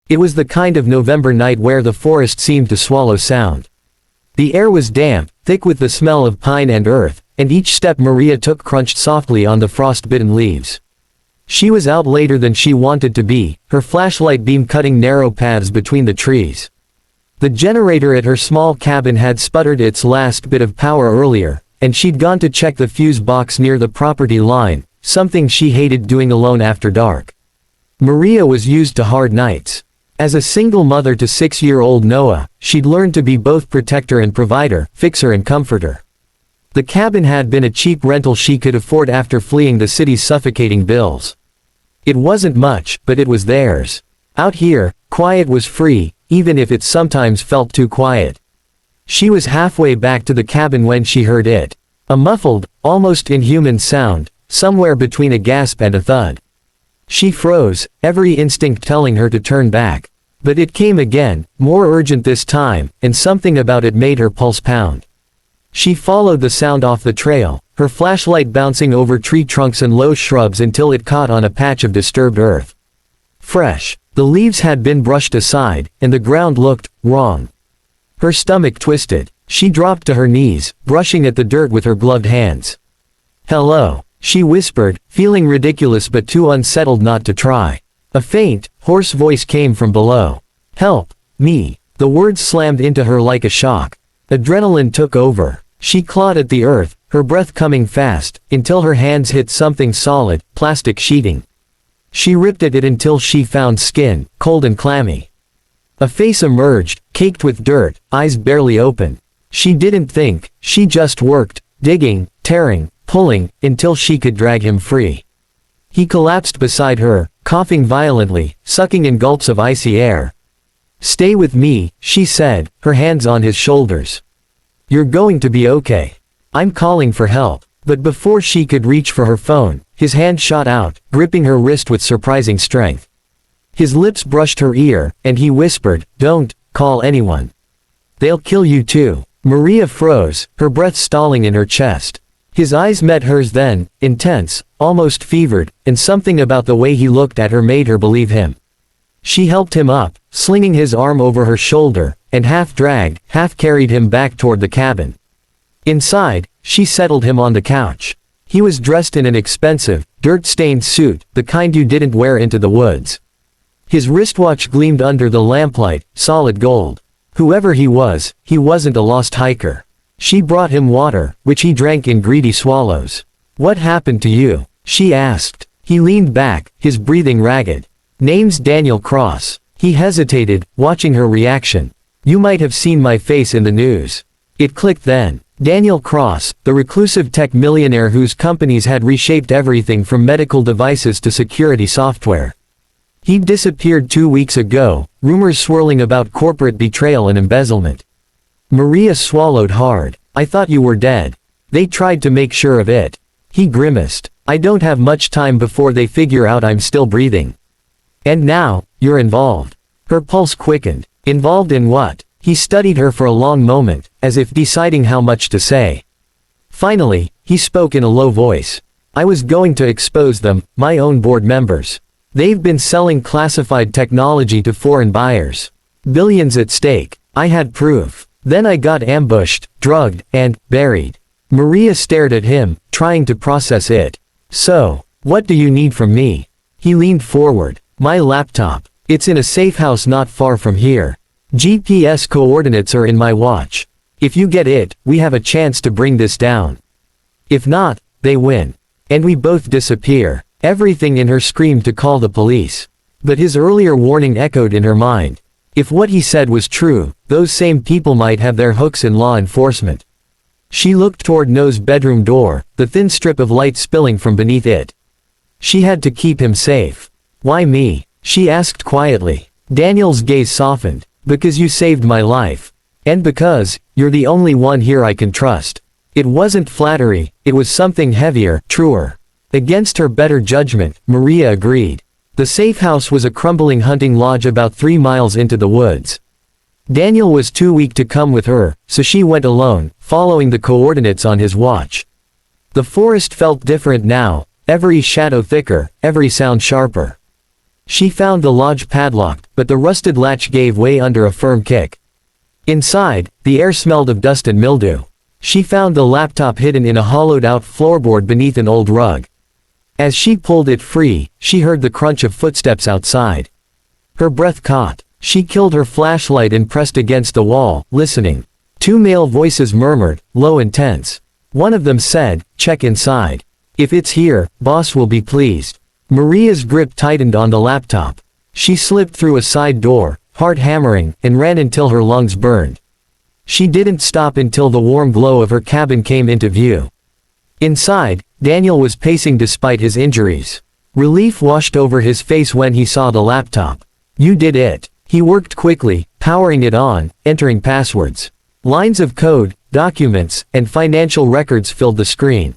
It was the kind of November night where the forest seemed to swallow sound. The air was damp, thick with the smell of pine and earth, and each step Maria took crunched softly on the frost-bitten leaves. She was out later than she wanted to be, her flashlight beam cutting narrow paths between the trees. The generator at her small cabin had sputtered its last bit of power earlier, and she'd gone to check the fuse box near the property line, something she hated doing alone after dark. Maria was used to hard nights. As a single mother to 6-year-old Noah, she'd learned to be both protector and provider, fixer and comforter. The cabin had been a cheap rental she could afford after fleeing the city's suffocating bills. It wasn't much, but it was theirs. Out here, quiet was free, even if it sometimes felt too quiet. She was halfway back to the cabin when she heard it. A muffled, almost inhuman sound, somewhere between a gasp and a thud. She froze, every instinct telling her to turn back. But it came again, more urgent this time, and something about it made her pulse pound. She followed the sound off the trail, her flashlight bouncing over tree trunks and low shrubs until it caught on a patch of disturbed earth. Fresh. The leaves had been brushed aside, and the ground looked wrong. Her stomach twisted. She dropped to her knees, brushing at the dirt with her gloved hands. "Hello," she whispered, feeling ridiculous but too unsettled not to try. A faint, hoarse voice came from below. "Help me." The words slammed into her like a shock. Adrenaline took over. She clawed at the earth, her breath coming fast, until her hands hit something solid, plastic sheeting. She ripped at it until she found skin, cold and clammy. A face emerged, caked with dirt, eyes barely open. She didn't think, she just worked, digging, tearing, pulling, until she could drag him free. He collapsed beside her, coughing violently, sucking in gulps of icy air. "Stay with me," she said, her hands on his shoulders. "You're going to be okay. I'm calling for help." But before she could reach for her phone, his hand shot out, gripping her wrist with surprising strength. His lips brushed her ear, and he whispered, "Don't call anyone. They'll kill you too." Maria froze, her breath stalling in her chest. His eyes met hers then, intense, almost fevered, and something about the way he looked at her made her believe him. She helped him up, slinging his arm over her shoulder, and half dragged, half carried him back toward the cabin. Inside, she settled him on the couch. He was dressed in an expensive, dirt-stained suit, the kind you didn't wear into the woods. His wristwatch gleamed under the lamplight, solid gold. Whoever he wasn't a lost hiker. She brought him water, which he drank in greedy swallows. "What happened to you?" she asked. He leaned back, his breathing ragged. "Name's Daniel Cross." He hesitated, watching her reaction. "You might have seen my face in the news." It clicked then. Daniel Cross, the reclusive tech millionaire whose companies had reshaped everything from medical devices to security software. He'd disappeared 2 weeks ago, rumors swirling about corporate betrayal and embezzlement. Maria swallowed hard. "I thought you were dead. They tried to make sure of it." He grimaced. "I don't have much time before they figure out I'm still breathing. And now, you're involved." Her pulse quickened. Involved in what? He studied her for a long moment, as if deciding how much to say. Finally, he spoke in a low voice. "I was going to expose them, my own board members. They've been selling classified technology to foreign buyers. Billions at stake. I had proof. Then I got ambushed, drugged, and buried." Maria stared at him, trying to process it. "So, what do you need from me?" He leaned forward. "My laptop. It's in a safe house not far from here. GPS coordinates are in my watch. If you get it, we have a chance to bring this down. If not, they win. And we both disappear." Everything in her screamed to call the police. But his earlier warning echoed in her mind. If what he said was true, those same people might have their hooks in law enforcement. She looked toward Noah's bedroom door, the thin strip of light spilling from beneath it. She had to keep him safe. "Why me?" she asked quietly. Daniel's gaze softened. "Because you saved my life. And because, you're the only one here I can trust." It wasn't flattery, it was something heavier, truer. Against her better judgment, Maria agreed. The safe house was a crumbling hunting lodge about 3 miles into the woods. Daniel was too weak to come with her, so she went alone, following the coordinates on his watch. The forest felt different now, every shadow thicker, every sound sharper. She found the lodge padlocked, but the rusted latch gave way under a firm kick. Inside, the air smelled of dust and mildew. She found the laptop hidden in a hollowed-out floorboard beneath an old rug. As she pulled it free, she heard the crunch of footsteps outside. Her breath caught. She killed her flashlight and pressed against the wall, listening. Two male voices murmured, low and tense. One of them said, "Check inside. If it's here, boss will be pleased." Maria's grip tightened on the laptop. She slipped through a side door, heart hammering, and ran until her lungs burned. She didn't stop until the warm glow of her cabin came into view. Inside, Daniel was pacing despite his injuries. Relief washed over his face when he saw the laptop. "You did it." He worked quickly, powering it on, entering passwords. Lines of code, documents, and financial records filled the screen.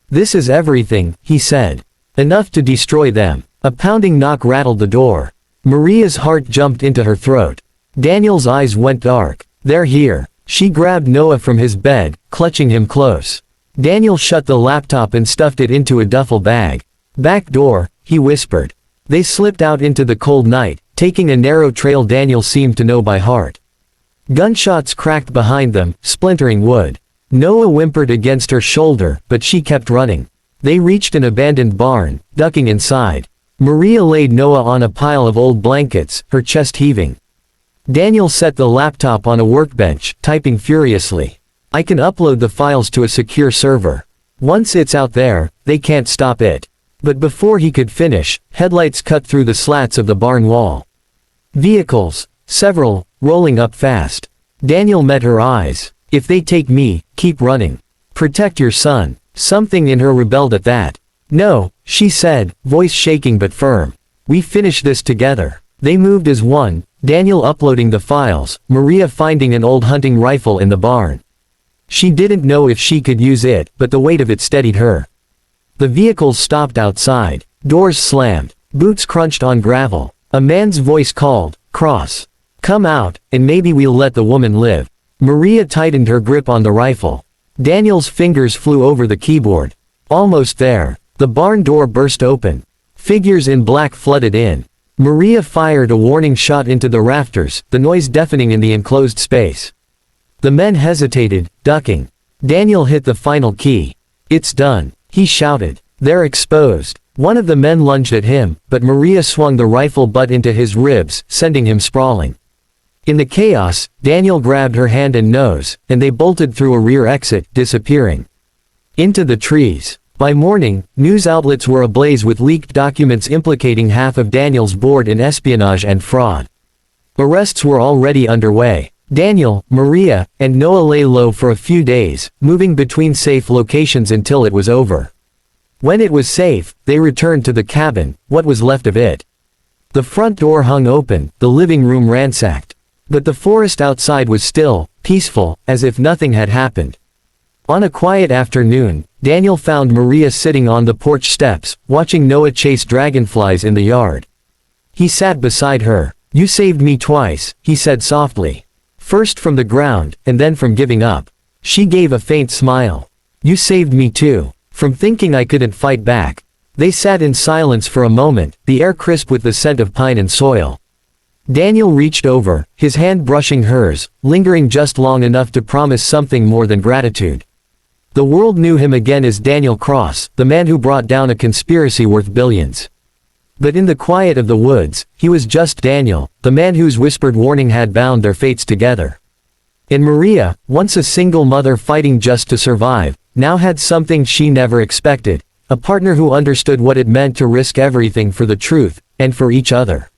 "This is everything," he said. "Enough to destroy them." A pounding knock rattled the door. Maria's heart jumped into her throat. Daniel's eyes went dark. "They're here." She grabbed Noah from his bed, clutching him close. Daniel shut the laptop and stuffed it into a duffel bag. "Back door," he whispered. They slipped out into the cold night, taking a narrow trail Daniel seemed to know by heart. Gunshots cracked behind them, splintering wood. Noah whimpered against her shoulder, but she kept running. They reached an abandoned barn, ducking inside. Maria laid Noah on a pile of old blankets, her chest heaving. Daniel set the laptop on a workbench, typing furiously. "I can upload the files to a secure server. Once it's out there, they can't stop it." But before he could finish, headlights cut through the slats of the barn wall. Vehicles, several, rolling up fast. Daniel met her eyes. "If they take me, keep running. Protect your son." Something in her rebelled at that. "No," she said, voice shaking but firm. "We finish this together." They moved as one, Daniel uploading the files, Maria finding an old hunting rifle in the barn. She didn't know if she could use it, but the weight of it steadied her. The vehicles stopped outside. Doors slammed. Boots crunched on gravel. A man's voice called, "Cross. Come out, and maybe we'll let the woman live." Maria tightened her grip on the rifle. Daniel's fingers flew over the keyboard. Almost there. The barn door burst open. Figures in black flooded in. Maria fired a warning shot into the rafters, the noise deafening in the enclosed space. The men hesitated, ducking. Daniel hit the final key. "It's done," he shouted. "They're exposed." One of the men lunged at him, but Maria swung the rifle butt into his ribs, sending him sprawling. In the chaos, Daniel grabbed her hand and nose, and they bolted through a rear exit, disappearing into the trees. By morning, news outlets were ablaze with leaked documents implicating half of Daniel's board in espionage and fraud. Arrests were already underway. Daniel, Maria, and Noah lay low for a few days, moving between safe locations until it was over. When it was safe, they returned to the cabin, what was left of it. The front door hung open, the living room ransacked. But the forest outside was still, peaceful, as if nothing had happened. On a quiet afternoon, Daniel found Maria sitting on the porch steps, watching Noah chase dragonflies in the yard. He sat beside her. "You saved me twice," he said softly. "First from the ground, and then from giving up." She gave a faint smile. "You saved me too. From thinking I couldn't fight back." They sat in silence for a moment, the air crisp with the scent of pine and soil. Daniel reached over, his hand brushing hers, lingering just long enough to promise something more than gratitude. The world knew him again as Daniel Cross, the man who brought down a conspiracy worth billions. But in the quiet of the woods, he was just Daniel, the man whose whispered warning had bound their fates together. And Maria, once a single mother fighting just to survive, now had something she never expected, a partner who understood what it meant to risk everything for the truth, and for each other.